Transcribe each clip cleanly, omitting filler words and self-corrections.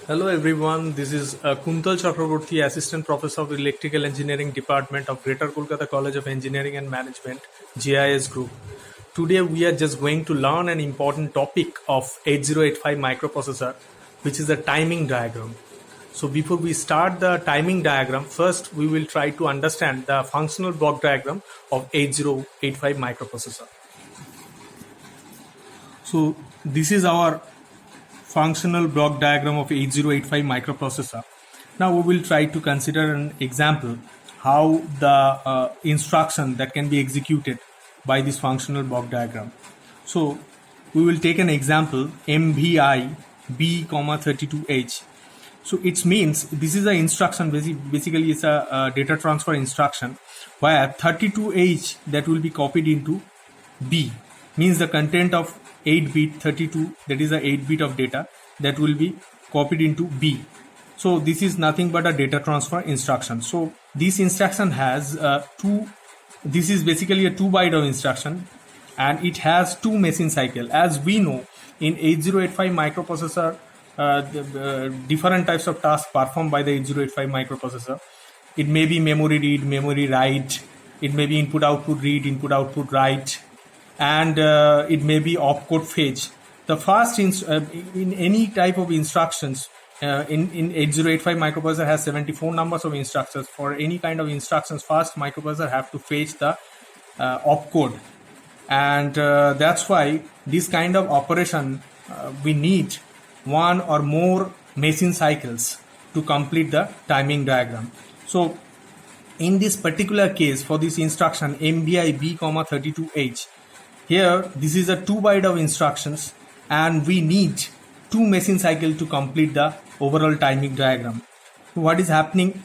Hello everyone, this is Kuntal Chakraborty, Assistant Professor of Electrical Engineering Department of Greater Kolkata College of Engineering and Management, GIS Group. Today we are just going to learn an important topic of 8085 microprocessor, which is the timing diagram. So before we start the timing diagram, first we will try to understand the functional block diagram of 8085 microprocessor. So this is our functional block diagram of 8085 microprocessor. Now we will try to consider an example how the instruction that can be executed by this functional block diagram. So we will take an example MVI B, 32H. So it means this is an instruction, basically it's a data transfer instruction where 32H that will be copied into B, means the content of 8-bit 32, that is the 8-bit of data that will be copied into B. So this is nothing but a data transfer instruction. So this instruction has this is basically a 2-byte of instruction, and it has 2 machine cycle. As we know, in 8085 microprocessor, different types of tasks performed by the 8085 microprocessor. It may be memory read, memory write, it may be input output read, input output write, and it may be opcode fetch. The first in any type of instructions in 8085 microprocessor has 74 numbers of instructions. For any kind of instructions, first microprocessor have to fetch the opcode, and that's why this kind of operation we need one or more machine cycles to complete the timing diagram. So in this particular case, for this instruction MVI B, 32H, here this is a 2-byte of instructions, and we need 2 machine cycle to complete the overall timing diagram. So what is happening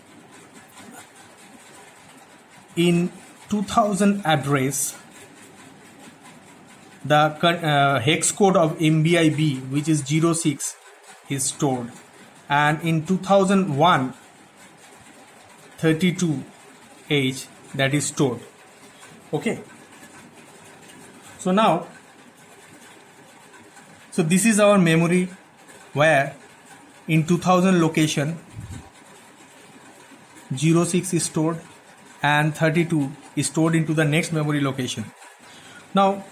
in 2000 address, the hex code of MVI-B, which is 06, is stored, and in 2001 32H that is stored. Okay, so now, so this is our memory where in 2000 location 06 is stored and 32 is stored into the next memory location. Now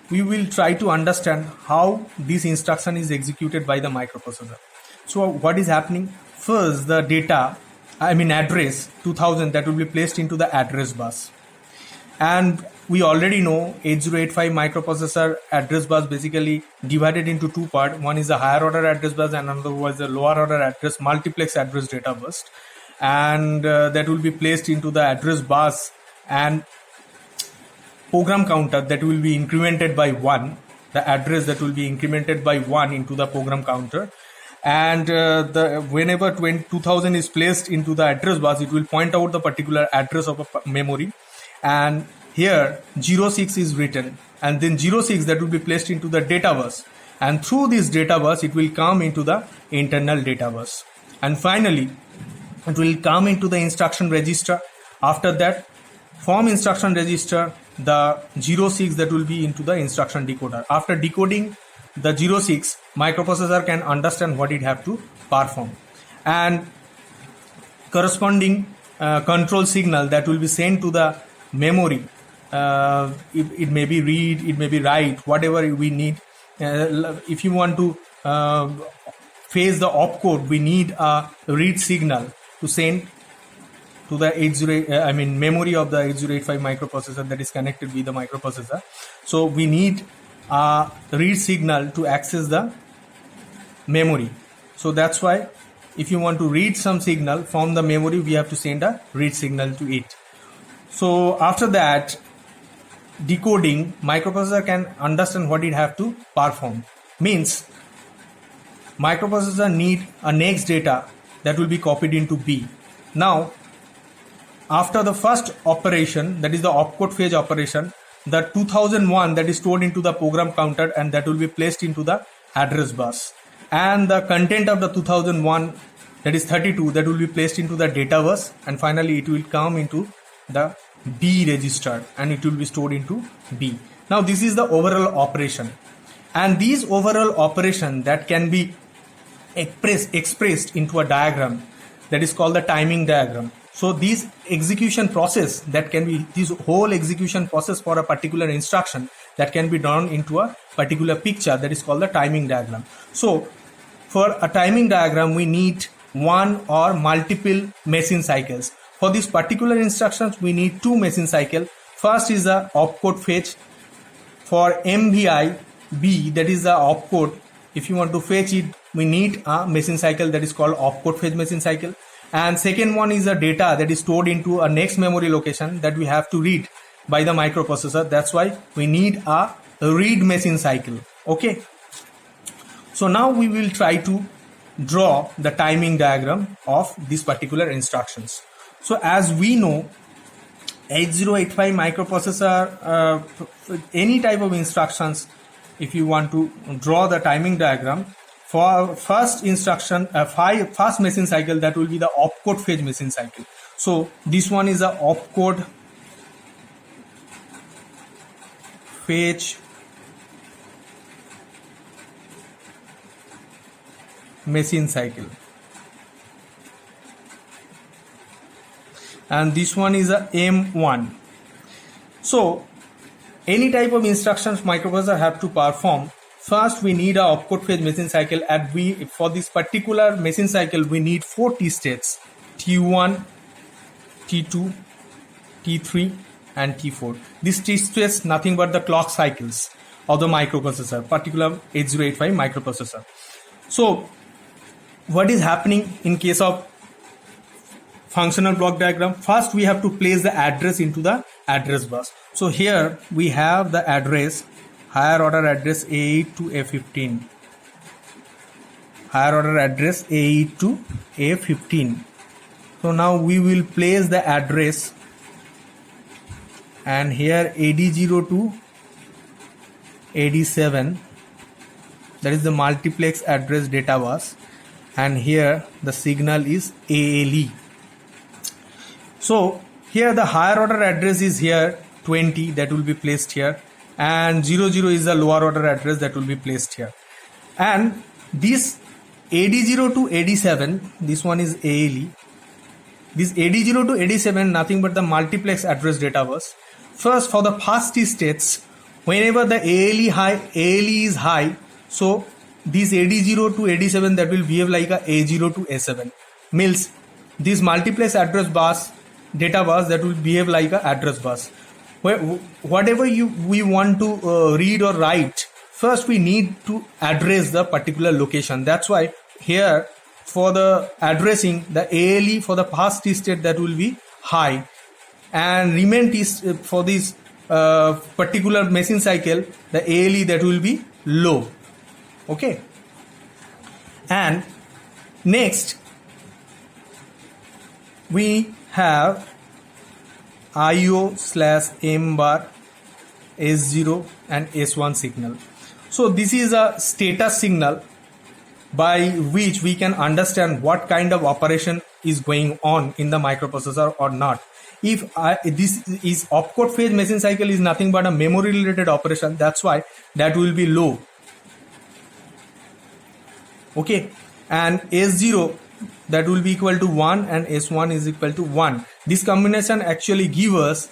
we will try to understand how this instruction is executed by the microprocessor. So what is happening? First, the data, address 2000, that will be placed into the address bus. And we already know 8085 microprocessor address bus basically divided into 2 parts. One is the higher order address bus and another was the lower order address multiplex address data bus. And that will be placed into the address bus, and program counter that will be incremented by 1, the address that will be incremented by 1 into the program counter, and whenever 2000 is placed into the address bus, it will point out the particular address of a memory, and here 06 is written, and then 06 that will be placed into the data bus, and through this data bus it will come into the internal data bus, and finally it will come into the instruction register. After that, from instruction register, the 06 that will be into the instruction decoder. After decoding the 06, microprocessor can understand what it have to perform, and corresponding control signal that will be sent to the memory. It may be read, it may be write, whatever we need. If you want to phase the opcode, we need a read signal to send to the memory of the 8085 microprocessor that is connected with the microprocessor. So we need a read signal to access the memory. So that's why if you want to read some signal from the memory, we have to send a read signal to it. So after that, decoding, microprocessor can understand what it have to perform. Means microprocessor need a next data that will be copied into B. Now after the first operation, that is the opcode fetch operation, the 2001 that is stored into the program counter, and that will be placed into the address bus, and the content of the 2001, that is 32, that will be placed into the data bus, and finally it will come into the B register and it will be stored into B. Now this is the overall operation, and these overall operation that can be expressed into a diagram that is called the timing diagram. So this execution process that can be, this whole execution process for a particular instruction that can be done into a particular picture that is called the timing diagram. So for a timing diagram, we need one or multiple machine cycles. For this particular instructions, we need two machine cycles. First is the opcode fetch. For MVI B, that is the opcode. If you want to fetch it, we need a machine cycle that is called opcode fetch machine cycle. And second one is the data that is stored into a next memory location that we have to read by the microprocessor. That's why we need a read machine cycle. Okay. So now we will try to draw the timing diagram of these particular instructions. So as we know, 8085 microprocessor, any type of instructions, if you want to draw the timing diagram, for first instruction, first machine cycle, that will be the opcode fetch machine cycle. So this one is a opcode fetch machine cycle, and this one is a M1. So any type of instructions microprocessor have to perform, first we need a opcode fetch machine cycle, and for this particular machine cycle we need 4 T states: T1, T2, T3 and T4. These T states nothing but the clock cycles of the microprocessor, particular 8085 microprocessor. So what is happening in case of functional block diagram? First we have to place the address into the address bus. So here we have the address, higher order address A8 to A15, higher order address A8 to A15. So now we will place the address, and here AD0 to AD7, that is the multiplex address data bus, and here the signal is ALE. So here the higher order address is here 20, that will be placed here, and 00 is the lower order address that will be placed here. And this AD0 to AD7, this one is ALE. This AD0 to AD7 nothing but the multiplex address data bus. First, for the first T states, whenever the ALE is high, so this AD0 to AD7 that will behave like a A0 to A7. Means this multiplex address bus data bus that will behave like a address bus. Whatever we want to read or write, first we need to address the particular location. That's why here for the addressing, the ALE for the past T state that will be high, and remain T for this particular machine cycle, the ALE that will be low. Okay. And next we have IO/M bar, S0 and S1 signal. So this is a status signal by which we can understand what kind of operation is going on in the microprocessor or not. If this is opcode fetch machine cycle is nothing but a memory related operation, that's why that will be low. Okay, and S0 that will be equal to 1 and S1 is equal to 1. This combination actually gives us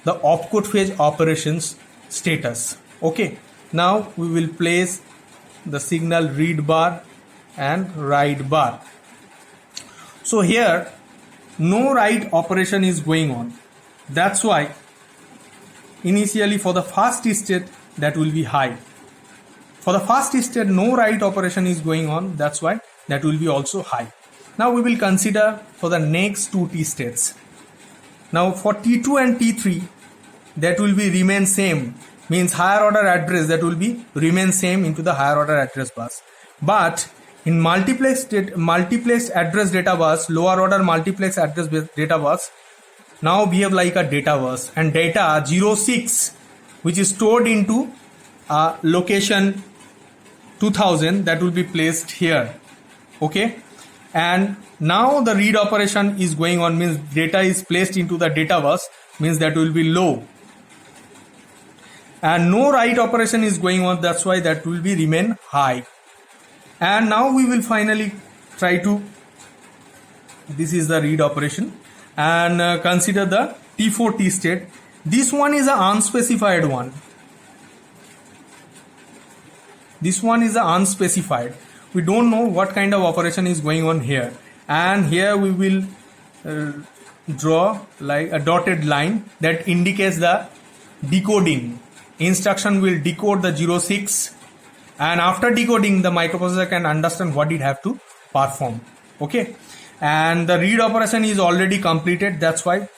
the opcode fetch operations status. Okay, now we will place the signal read bar and write bar. So here no write operation is going on. That's why initially for the first state that will be high. For the first state no write operation is going on. That's why that will be also high. Now we will consider for the next two T states. Now for T2 and T3 that will be remain same, means higher order address that will be remain same into the higher order address bus. But in multiplex address data bus, lower order multiplex address data bus now behave like a data bus, and data 06 which is stored into location 2000 that will be placed here. Okay, and now the read operation is going on, means data is placed into the data bus, means that will be low, and no write operation is going on, that's why that will be remain high. And now we will finally try to, this is the read operation, and consider the T4 T state. This one is an unspecified one. This one is an unspecified. We don't know what kind of operation is going on here. And here we will draw like a dotted line that indicates the decoding. Instruction will decode the 06, and after decoding the microprocessor can understand what it have to perform. Okay, and the read operation is already completed, that's why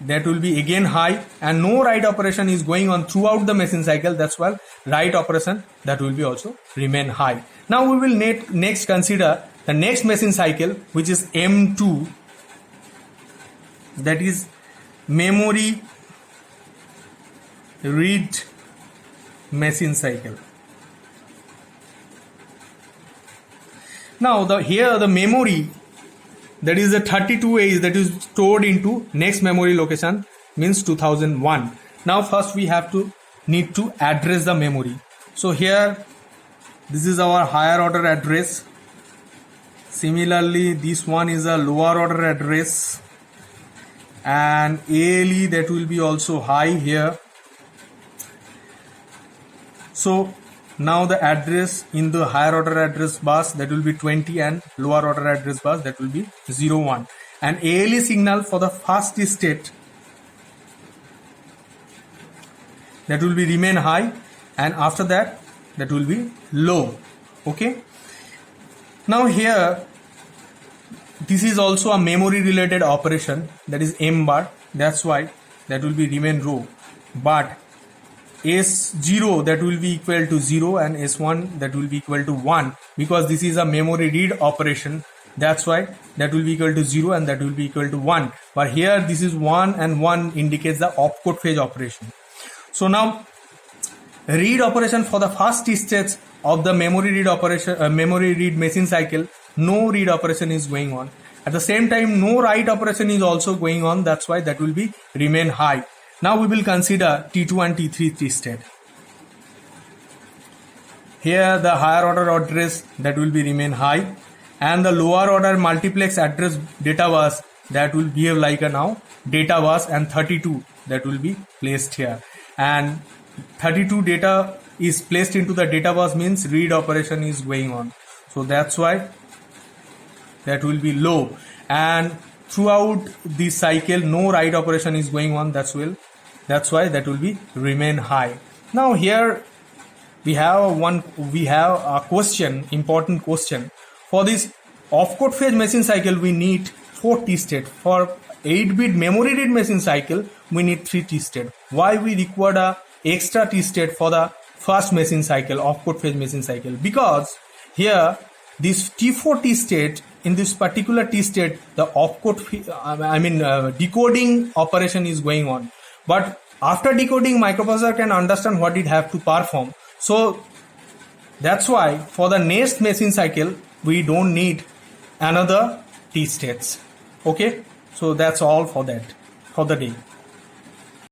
that will be again high, and no write operation is going on throughout the machine cycle, that's why write operation that will be also remain high. Now we will next consider the next machine cycle, which is M2, that is memory read machine cycle. Now here the memory, that is the 32H that is stored into next memory location, means 2001. Now first we have to need to address the memory. So here this is our higher order address. Similarly this one is a lower order address, and ALE that will be also high here. So now the address in the higher order address bus, that will be 20, and lower order address bus, that will be 01. And ALE signal for the first state, that will be remain high, and after that that will be low. Okay, now here this is also a memory related operation, that is M bar, that's why that will be remain low, but S0 that will be equal to 0 and S1 that will be equal to 1, because this is a memory read operation, that's why that will be equal to 0 and that will be equal to 1. But here this is 1 and 1 indicates the opcode phase operation. So now read operation for the first stage of the memory read operation, memory read machine cycle, no read operation is going on. At the same time no write operation is also going on, that's why that will be remain high. Now we will consider T2 and T3 T state. Here the higher order address that will be remain high, and the lower order multiplex address data bus that will behave like a now data bus, and 32 that will be placed here, and 32 data is placed into the data bus means read operation is going on, so that's why that will be low, and throughout this cycle no write operation is going on, that's why that will be remain high. Now here we have a question, important question. For this opcode phase machine cycle we need 4 T state. For 8-bit memory read machine cycle we need 3 T state. Why we require a extra T state for the first machine cycle, opcode phase machine cycle? Because here this T4 T state, in this particular T state the opcode decoding operation is going on, but after decoding microprocessor can understand what it have to perform, so that's why for the next machine cycle we don't need another T states. Okay, so that's all for the day.